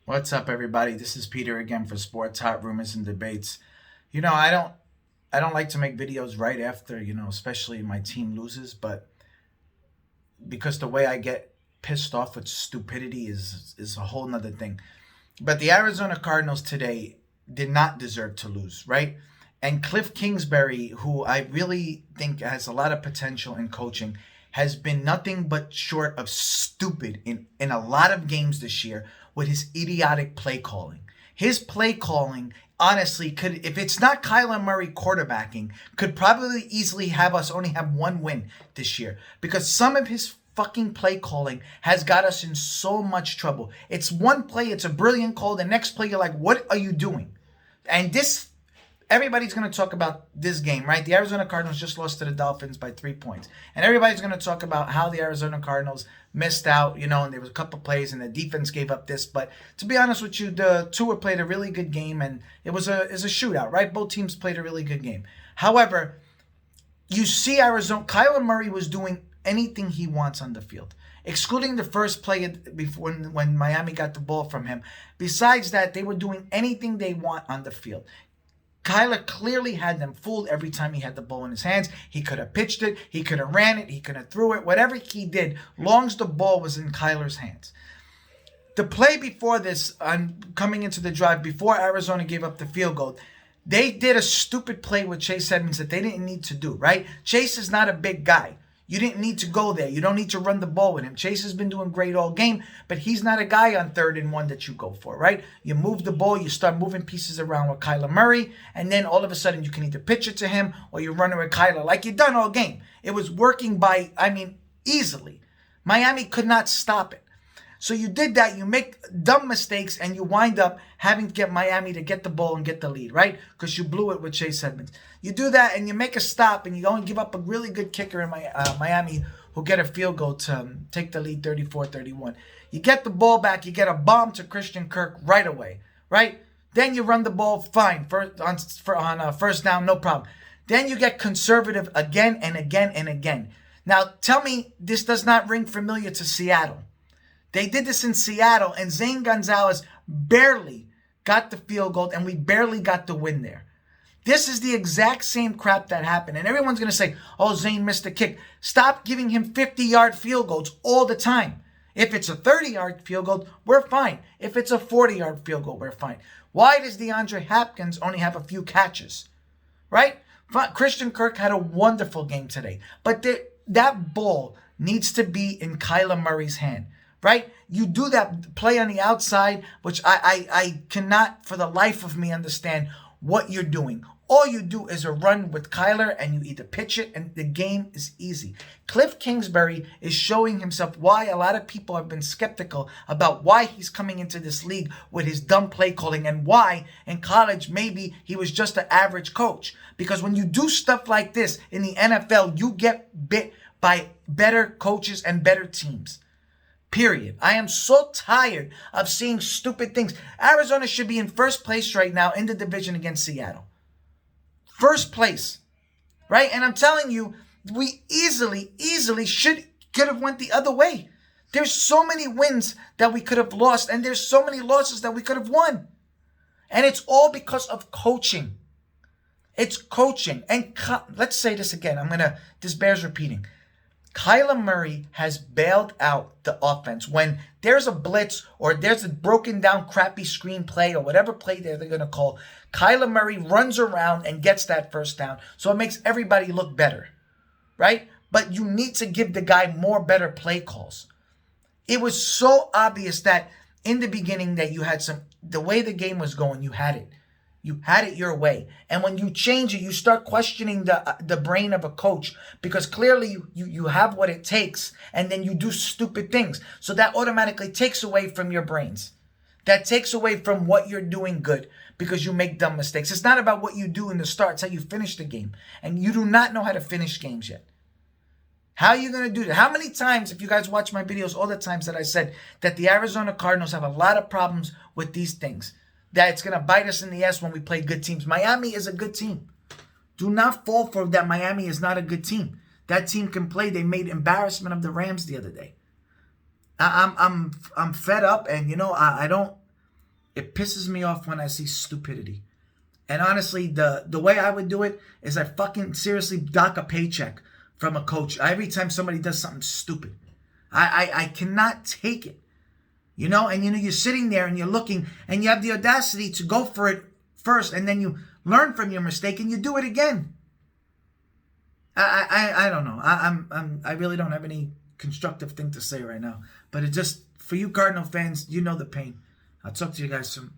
What's up, everybody? This is Peter again for Sports Hot Rumors and Debates. I don't like to make videos right after, especially my team loses, but because the way I get pissed off with stupidity is a whole nother thing. But the Arizona Cardinals today did not deserve to lose, right? And Kliff Kingsbury, who I really think has a lot of potential in coaching, has been nothing but short of stupid in a lot of games this year with his idiotic play calling. His play calling, honestly, could, if it's not Kyler Murray quarterbacking, could probably easily have us only have one win this year, because some of his fucking play calling has got us in so much trouble. It's one play, it's a brilliant call. The next play, you're like, what are you doing? And everybody's going to talk about this game, right? The Arizona Cardinals just lost to the Dolphins by 3 points. And everybody's going to talk about how the Arizona Cardinals missed out, and there was a couple plays and the defense gave up this. But to be honest with you, the Tua played a really good game, and it was a shootout, right? Both teams played a really good game. However, you see Arizona, Kyler Murray was doing anything he wants on the field, excluding the first play before when Miami got the ball from him. Besides that, they were doing anything they want on the field. Kyler clearly had them fooled every time he had the ball in his hands. He could have pitched it, he could have ran it, he could have threw it, whatever he did, long as the ball was in Kyler's hands. The play before this, coming into the drive, before Arizona gave up the field goal, they did a stupid play with Chase Edmonds that they didn't need to do, right? Chase is not a big guy. You didn't need to go there. You don't need to run the ball with him. Chase has been doing great all game, but he's not a guy on 3rd and 1 that you go for, right? You move the ball, you start moving pieces around with Kyler Murray, and then all of a sudden you can either pitch it to him or you run it with Kyler like you've done all game. It was working easily. Miami could not stop it. So you did that, you make dumb mistakes, and you wind up having to get Miami to get the ball and get the lead, right? Because you blew it with Chase Edmonds. You do that, and you make a stop, and you go and give up a really good kicker in Miami who get a field goal to take the lead 34-31. You get the ball back, you get a bomb to Christian Kirk right away, right? Then you run the ball fine on first down, no problem. Then you get conservative again and again and again. Now, tell me this does not ring familiar to Seattle. They did this in Seattle, and Zane Gonzalez barely got the field goal, and we barely got the win there. This is the exact same crap that happened. And everyone's going to say, oh, Zane missed a kick. Stop giving him 50-yard field goals all the time. If it's a 30-yard field goal, we're fine. If it's a 40-yard field goal, we're fine. Why does DeAndre Hopkins only have a few catches? Right? Christian Kirk had a wonderful game today. But that ball needs to be in Kyler Murray's hand. Right? You do that play on the outside, which I cannot for the life of me understand what you're doing. All you do is a run with Kyler, and you either pitch it, and the game is easy. Kliff Kingsbury is showing himself why a lot of people have been skeptical about why he's coming into this league with his dumb play calling, and why in college maybe he was just an average coach. Because when you do stuff like this in the NFL, you get bit by better coaches and better teams. Period. I am so tired of seeing stupid things. Arizona should be in first place right now in the division against Seattle. First place. Right? And I'm telling you, we easily could have went the other way. There's so many wins that we could have lost, and there's so many losses that we could have won. And it's all because of coaching. It's coaching. And let's say this again. This bears repeating. Kyler Murray has bailed out the offense when there's a blitz or there's a broken down crappy screen play or whatever play they're going to call. Kyler Murray runs around and gets that first down, so it makes everybody look better, right? But you need to give the guy better play calls. It was so obvious that in the beginning that you had the way the game was going, you had it. You had it your way. And when you change it, you start questioning the brain of a coach, because clearly you have what it takes, and then you do stupid things. So that automatically takes away from your brains. That takes away from what you're doing good, because you make dumb mistakes. It's not about what you do in the start. It's how you finish the game. And you do not know how to finish games yet. How are you going to do that? How many times, if you guys watch my videos, all the times that I said that the Arizona Cardinals have a lot of problems with these things, that it's going to bite us in the ass when we play good teams. Miami is a good team. Do not fall for that. Miami is not a good team. That team can play. They made embarrassment of the Rams the other day. I'm fed up, and I don't It pisses me off when I see stupidity. And honestly, the way I would do it is I fucking seriously dock a paycheck from a coach every time somebody does something stupid. I cannot take it. And you're sitting there and you're looking and you have the audacity to go for it first, and then you learn from your mistake and you do it again. I don't know. I really don't have any constructive thing to say right now. But it just, for you Cardinal fans, you know the pain. I'll talk to you guys soon.